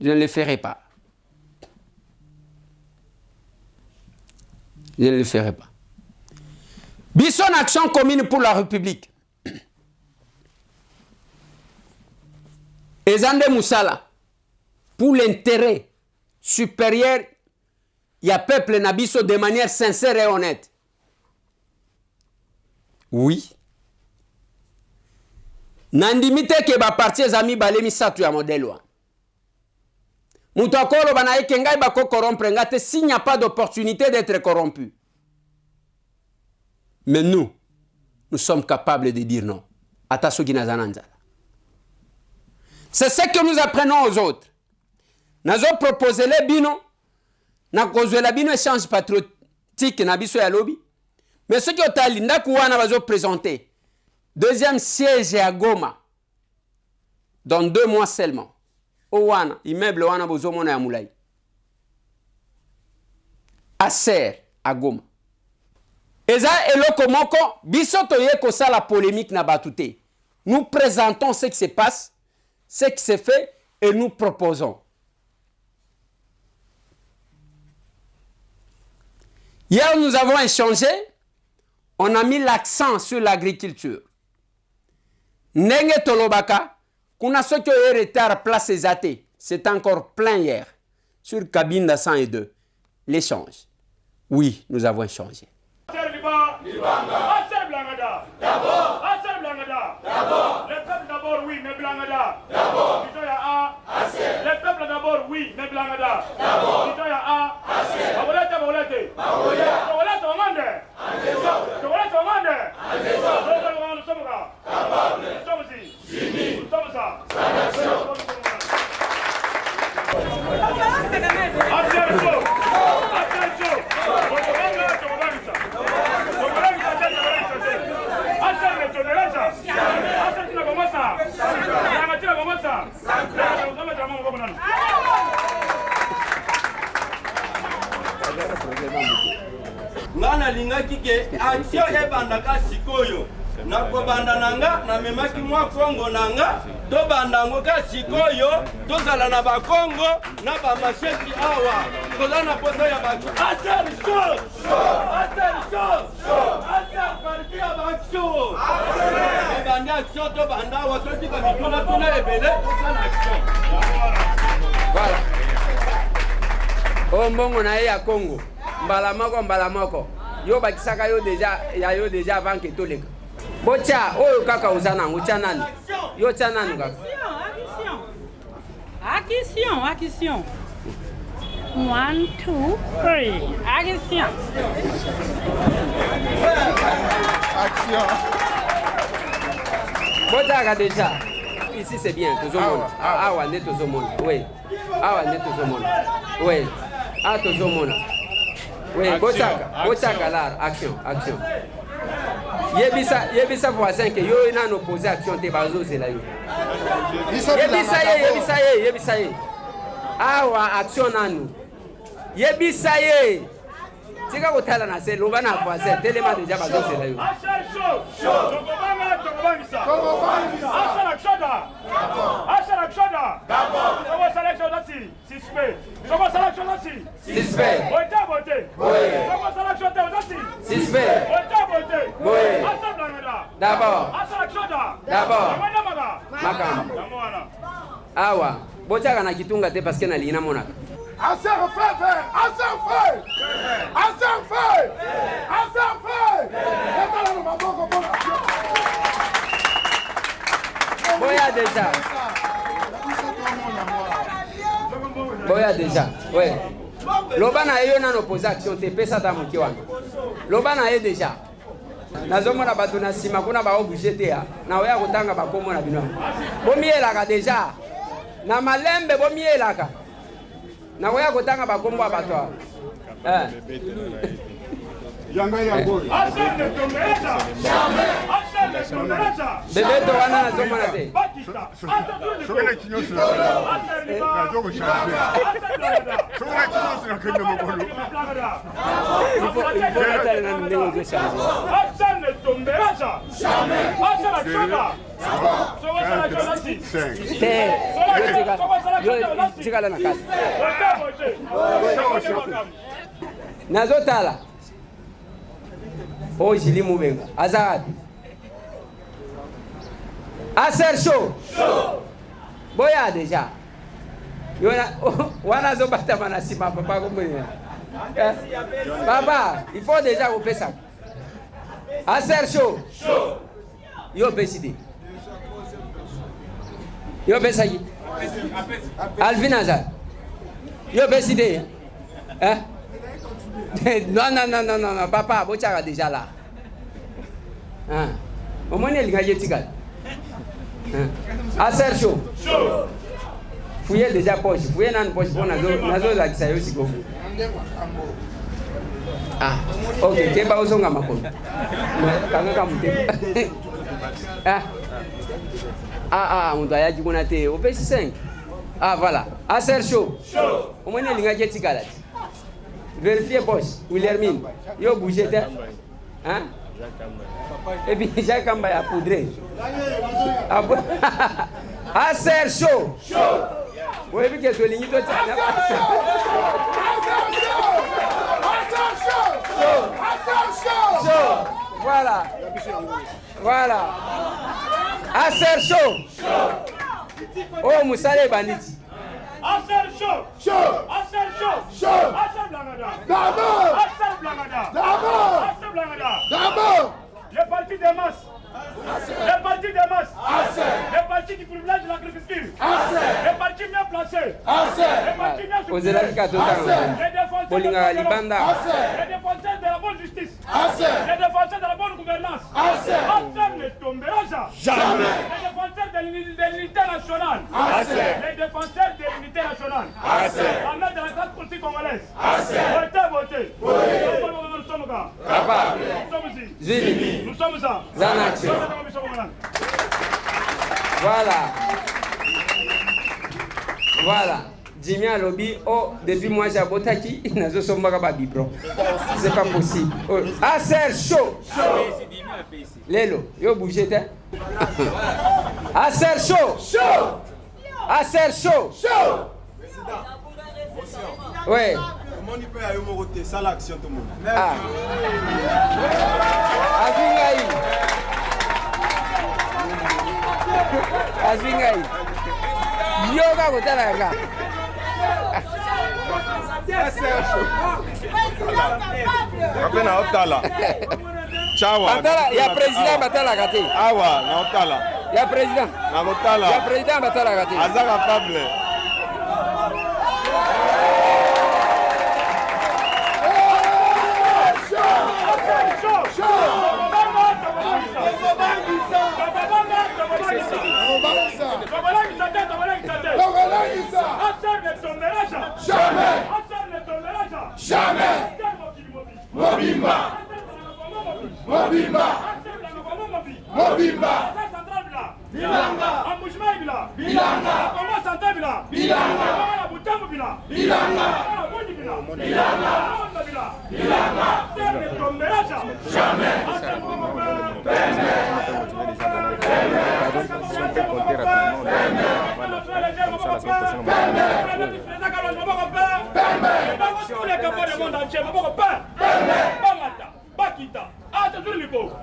Je ne le ferai pas. Je ne le ferai pas. Bisson Action commune pour la République. Ezande Moussala, pour l'intérêt supérieur, il y a peuple Nabiso de manière sincère et honnête. Oui. Nandimite ke ba parti ezami balemi satu ya modèle. Moutakolo banaye kengai bako corrompre ngate s'il n'y a pas d'opportunité d'être corrompu. Mais nous sommes capables de dire non. Atasoki nazananza. C'est ce que nous apprenons aux autres. Nous avons proposé les bino, nous avons causé la bino échange patriotique na biso ya lobby. Mais ce qui est allé, nous avons présenté deuxième siège à Goma dans 2 mois seulement. Owana, immeuble wana bozomona ya Moulay. Aser à Goma. Eza eloko moko biso toye ko ça la polémique na batute. Nous présentons ce qui se passe, ce qui se fait et nous proposons. Hier nous avons échangé, on a mis l'accent sur l'agriculture. Nenge tolobaka, kuna soki oye retard place ezate, c'est encore plein hier sur Cabine 102. L'échange. Oui, nous avons échangé. D'abord. Les peuples d'abord, oui, mais Blangada. D'abord. Les peuples d'abord, oui, mais Blangada. D'abord. Ngana lingaki ke action ebandaka sikoyo nako bandananga na memaki mwa Kongo nanga to bandango ka sikoyo to zala na ba Kongo na ba macheti awa koza na posa ya ba aser show parti ya ba show banda action to banda wa to tika mituna tuna ebele to sana action. Voilà. Ombongo na ya Congo. Mbala moko. Yo bakisaka yo déjà avant que to leka. Bocha oyo kaka uzana ucha nani? Yo cha nani kaka? Action. 1, 2, 3. Action. Bocha déjà. Ici c'est bien, tout le monde. Ah ouais, tout le monde. Oui. Ah ouais, tout le monde. Oui. Ah tout le monde. Oui, Bochaka là, action. Yebisa voisin que yo ina opposé action te bazo c'est là yo. Yebisa ye. Awa action nanu. Yebisa ye. Tika kotala na se loba na voisin telema déjà bazo c'est là yo. D'abord. Makam. Awa. Bochaka na kitunga te parce que na lina monaka. Boya déjà. Ouais. Loba na yo na opposé action te pesa ta moki wana. Loba na ye déjà. Nazomona bato na sima kuna ba obligé te ya. Na oya kotanga ba komo na bino. Bomielaka déjà. Na malembe bomielaka. Na oya kotanga ba komo bato. Bebeto wana nazomona te. Nazotala Oh, Jili Moubenga. Azad. Aser chaud. Boya déjà. Wana zo bata manasima papa kombe. Papa, il faut déjà couper ça. Aser chaud. Yo décidé. Yo décidé. Alvin Azad. Yo décidé. Hein? Non, papa, Bochara déjà là. Hein? Au moins, il y a des gars. Aser chaud. Fouillez déjà poche. Fouillez dans la poche pour nazo la kisayo siko. Ah, ok. Qu'est-ce que vous avez fait? Kanga kamute. On doit y aller qu'on a été au PS5. Ah, voilà. Aser chaud. Au moins, il y a des gars. Vérifiez poche. Wilhelmine. Yo bougez. Hein? Et puis, Jacques Kamba a poudré. Aser chaud. Oui, puis que tu lignes toi. Voilà. Voilà. Aser chaud. Oh, Moussale Banditi. Aser chaud. Aser chaud. Aser Blangada. D'abord. Aser Blangada. D'abord. Aser Blangada. D'abord. Les partis des masses. Les partis des masses. Les partis qui privilègent l'agriculture. Les partis bien placés. Les partis bien soutenus. Les défenseurs de la bonne justice. Les défenseurs de la bonne gouvernance. Aser ne tombera jamais. Les défenseurs de l'unité nationale. Les défenseurs de l'unité nationale. La main de la classe politique congolaise. Votez. Nous sommes là. Nous sommes là. Zanaction. Voilà. Jimmy a lobby. Oh, depuis moi j'ai abotaki. Il n'a pas bibron. C'est pas possible. Aser chaud. Lélo, yo bougez. Aser chaud. Aser chaud. Ouais. Comment il peut y avoir ça l'action tout le monde? Ah. Azingai. Yoga kutalaga. Kapena optala. Chawa. Batala ya président batala kati. Awa na optala. Ya président. Na optala. Ya président batala kati. Azaka pable.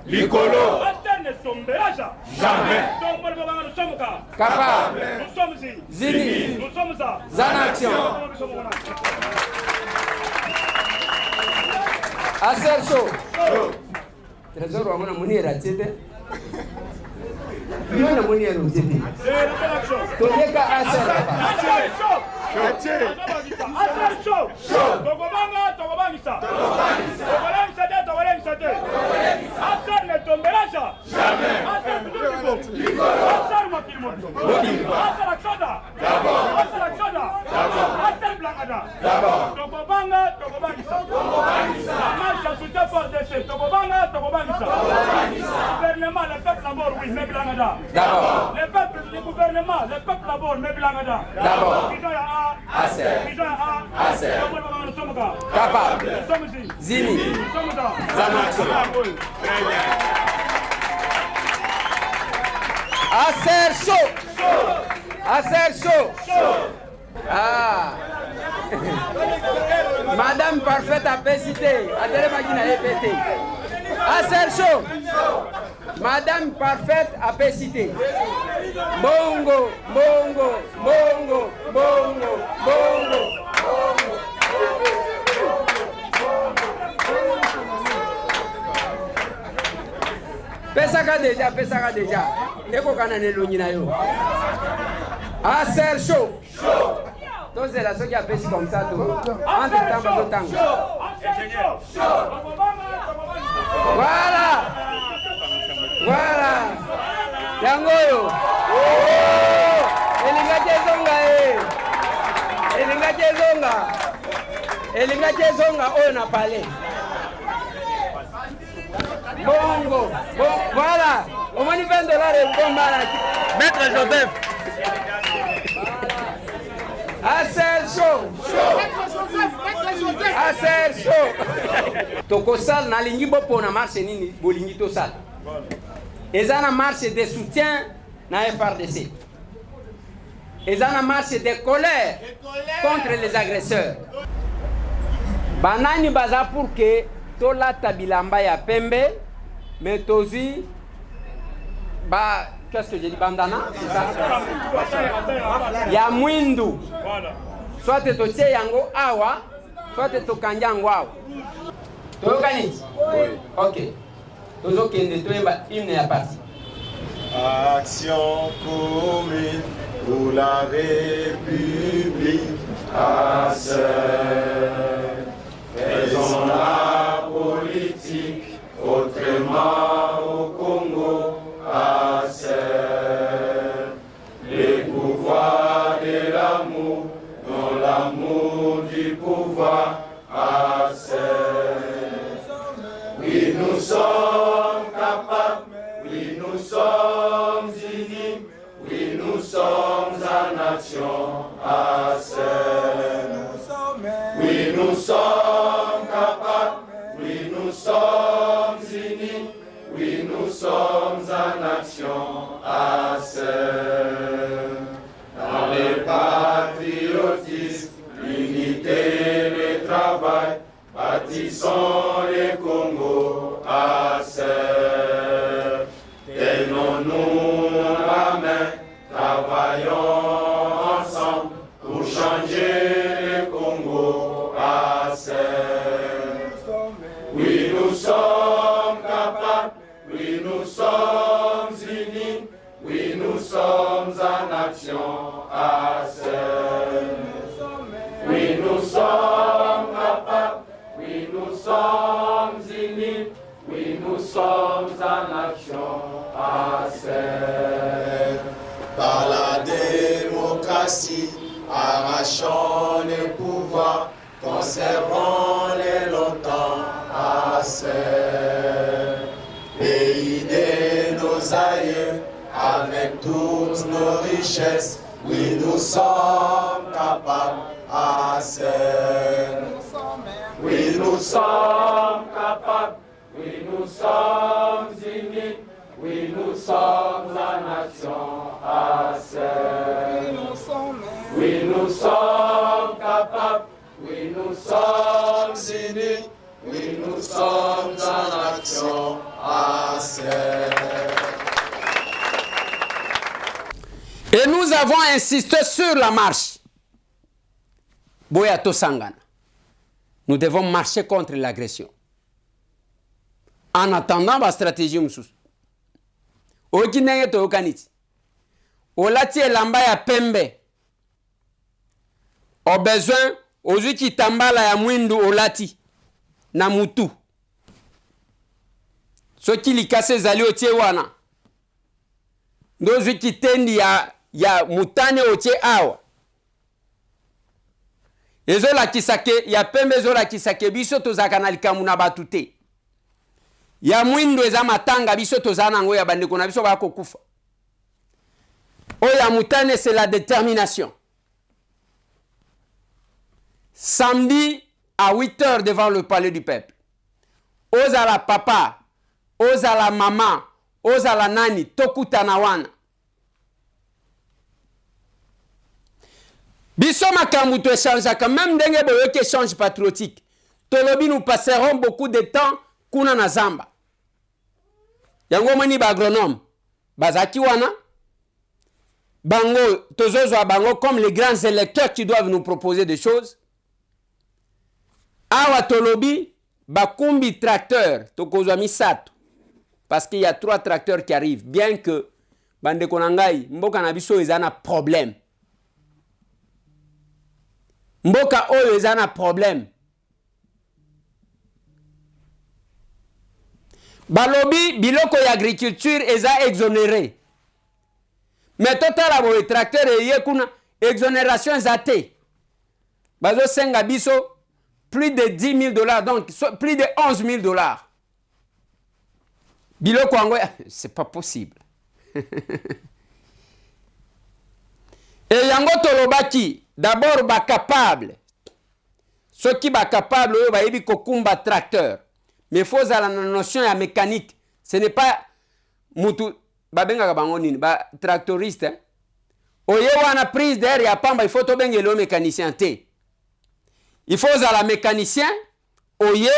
Licolo. Ne tombera jamais. Nous sommes capable. Nous sommes Zini. Nous sommes Zanaction. Aser chaud. Trésor wa mwana muni ratete. Mwana muni ratete. Toleka aser. Aser chaud. Aser chaud. Tokobanga tokobangisa. Tokobangisa. Aser ne tombera jamais. Aser Licolo. Aser Makilimoto. Aser Aksoda. Aser Aksoda. Aser Blangada. Tokobanga tokobangisa. La marche à soutien fort de chez Tokobanga tokobangisa. Gouvernement, le peuple d'abord, oui, mais Blangada. D'abord. Le gouvernement, le peuple d'abord, mais Blangada. D'abord. Aser. Aser. Nous sommes capable. Nous sommes Zini. Nous sommes Zanaction. Aser chaud. Aser chaud. Ah. Madame parfaite a pécité. Adèle Magina est pété. Aser chaud. Madame parfaite a pu citer. Bongo, bongo, bongo, bongo, bongo. Pesaka déjà. Eko kanane l'onyina yo. Aser chaud. Donc c'est la seule qui a fait comme ça tout. Entre temps, Voilà. Yangoyo. Elinga Chezonga. Oh, on a parlé. Bongo. Voilà. Au moins $20 et bon malade. Maître Joseph. Aser chaud. Tokosal na lingi bopo na marche nini bolingi tosal. Ezana marche de soutien na FRDC. Ezana marche de colère contre les agresseurs. Banani baza pour que tola tabilamba ya pembe mais tozi ba qu'est-ce que j'ai dit bandana c'est ça ya mwindu soit totie yango awa soit tokanja yango awa toyokani OK tozokende toyemba hymne ya parti Action commune pour la République à faisons la politique autrement au Congo à les pouvoirs de l'amour, dans l'amour du pouvoir à oui, nous sommes capables, oui, nous sommes unis, oui, nous sommes en nation à oui, nous sommes capables, oui, nous sommes unis, oui, nous sommes en action à dans le patriotisme, l'unité, le travail, bâtissons le Congo à tenons-nous la main, travaillons ensemble pour changer le Congo à oui, nous sommes capables, oui, nous sommes unis, oui, nous sommes en action à oui, nous sommes capables, oui, nous sommes unis, oui, nous sommes en action à par la démocratie, arrachons le pouvoir, conservons-les longtemps à pays de nos aïeux, avec toutes nos richesses, oui, nous sommes capables à oui, nous sommes capables, oui, nous sommes unis, oui, nous sommes en action à oui, nous sommes capables, oui, nous sommes unis, oui, nous sommes en action à Et nous avons insisté sur la marche. Boyato Sangana. Nous devons marcher contre l'agression. En attendant la stratégie moussous. Okinenge to okaniti. Olati elamba ya pembe. Au besoin, ozu ki tambala ya mwindu olati. Na mutu. Soki likase zali otie wana. Ndozu ki tendi ya mutane otie awa. Ezo la kisake, ya pembe ezo la kisake, biso tozaka na likamu na batute. Ya mwindu eza matanga, biso tozana ngo ya bandeko na biso bako kufa. Oya mutane, c'est la détermination. Samedi, à 8h devant le palais du peuple. Oza la papa, oza la maman, oza la nani, tokuta na wana. Biso makambu to échange quand même denge boyoke échange patriotique. Tolobi nous passerons beaucoup de temps kuna na zamba. yango moni ba agronome bazaki wana bango tozozo bango comme les grands électeurs qui doivent nous proposer des choses. Awa tolobi bakumbi tracteur tokozwa misato parce qu'il y a 3 tracteurs qui arrivent, bien que bande konangai mboka na biso ezana problème. Mboka oyo ezana problème. Balobi biloko ya agriculture eza exonéré. Mais total abo tracteur eye kuna exonération ezate. Bazo senga biso plus de $10,000, donc plus de $11,000. Biloko ango, c'est pas possible. Et yango tolobaki, d'abord ba capable. Ceux qui ba capable, ba yebi kokumba tracteur. Mais faut la notion ya mécanique. Ce n'est pas mutu babenga bango nini, ba tractoriste. Hein? Oye wana prise d'air ya pamba, il faut to bengelo mécanicien te. Il faut la mécanicien oye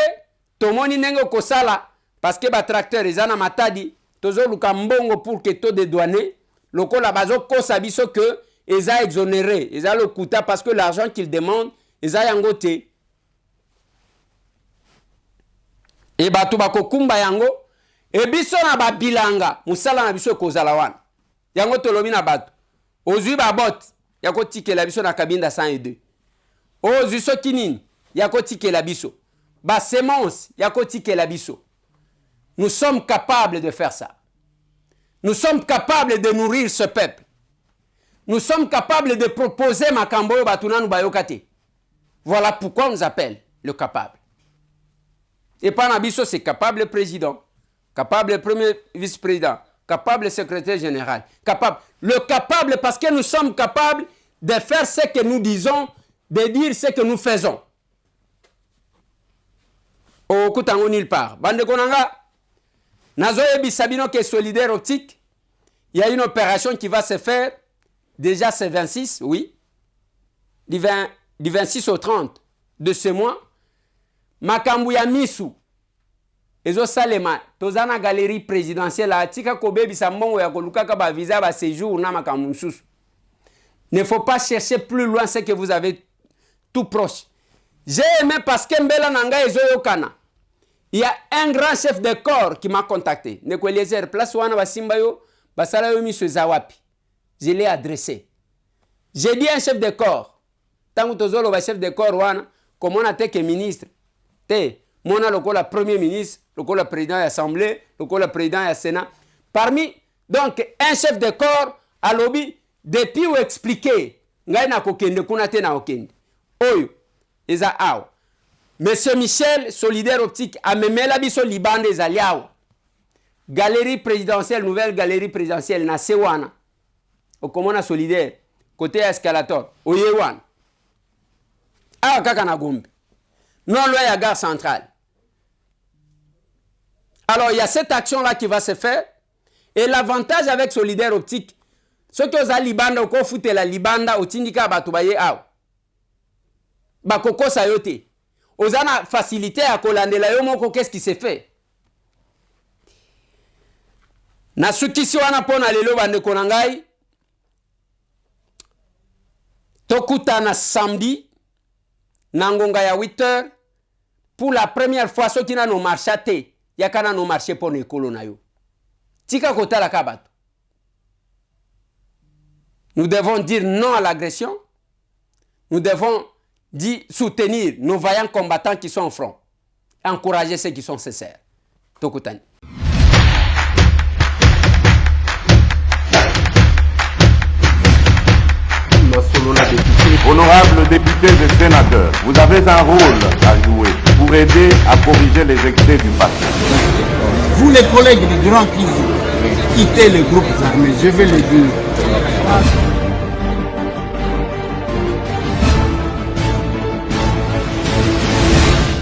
tomoni nengo kosala parce que ba tracteur ezana matadi tozo luka mbongo pour que to de douane lokola bazo kosa biso que eza exonéré, eza le kuta parce que l'argent qu'il demande eza yango te. Et batu bakokumba yango e biso na ba bilanga musala na biso kozala wana. Yango tolobi na batu. Ozui ba bot yako tikela biso na kabinda 102. Ozui so kinini yako tikela biso. Ba semence yako tikela biso. Nous sommes capables de faire ça. Nous sommes capables de nourrir ce peuple. Nous sommes capables de proposer makambo batuna nu bayokate. Voilà pourquoi on nous appelle le capable. Et Panabiso, c'est capable président, capable premier vice-président, capable secrétaire général, capable. Le capable parce que nous sommes capables de faire ce que nous disons, de dire ce que nous faisons. Au Koutango nulle part. Bande Konanga, Nazoye Bisabino qui est solidaire optique, il y a une opération qui va se faire, déjà c'est 26, oui, du 26 au 30 de ce mois. Makambu ya misu ezo salema tozana galerie présidentielle atika kobebi sambongo ya kolukaka ba visa ba séjour na makambu mususu. Ne faut pas chercher plus loin ce que vous avez tout proche. J'ai aimé parce que mbela nanga ezo yokana. Il y a un grand chef de corps qui m'a contacté. Ne Eliezer place wana basimba yo basala yo misu zawapi. Je l'ai adressé. J'ai dit un chef de corps. Tangu tozolo ba chef de corps wana comme on a été que ministre. Mona lokola premier ministre, lokola président de l'Assemblée, lokola président du Sénat. Parmi, donc, un chef de corps à lobby, depuis où expliquer, ngai na kokende kuna te na okende. Oyo, eza awa. Monsieur Michel, solidaire optique, a memela biso libande ezali awa. Galerie présidentielle, nouvelle galerie présidentielle, na sewana. Okomona solidaire, côté escalator, oyewan. Awa kaka na gombe. Non loin à la gare centrale. Alors, il y a cette action-là qui va se faire. Et l'avantage avec Solidaire Optique, ce que vous avez libanda, vous foutez la libanda, vous tindika batubaye aw. Bakoko sayote. Vous avez facilité à kolandela yomoko, qu'est-ce qui s'est fait? Na sukisi wana pona lelo bande konangai. Tokuta na samedi. Nangonga ya 8h. Pour la première fois, ceux qui n'ont marché, il y a qu'à nos marché pour les colons. Tika kota la kabat. Nous devons dire non à l'agression. Nous devons soutenir nos vaillants combattants qui sont au front. Encourager ceux qui sont sincères. Tokutani. Honorables députés et sénateurs, vous avez un rôle à jouer pour aider à corriger les excès du passé. Vous les collègues du Grand Kivu, quittez les groupes armés, je vais le dire.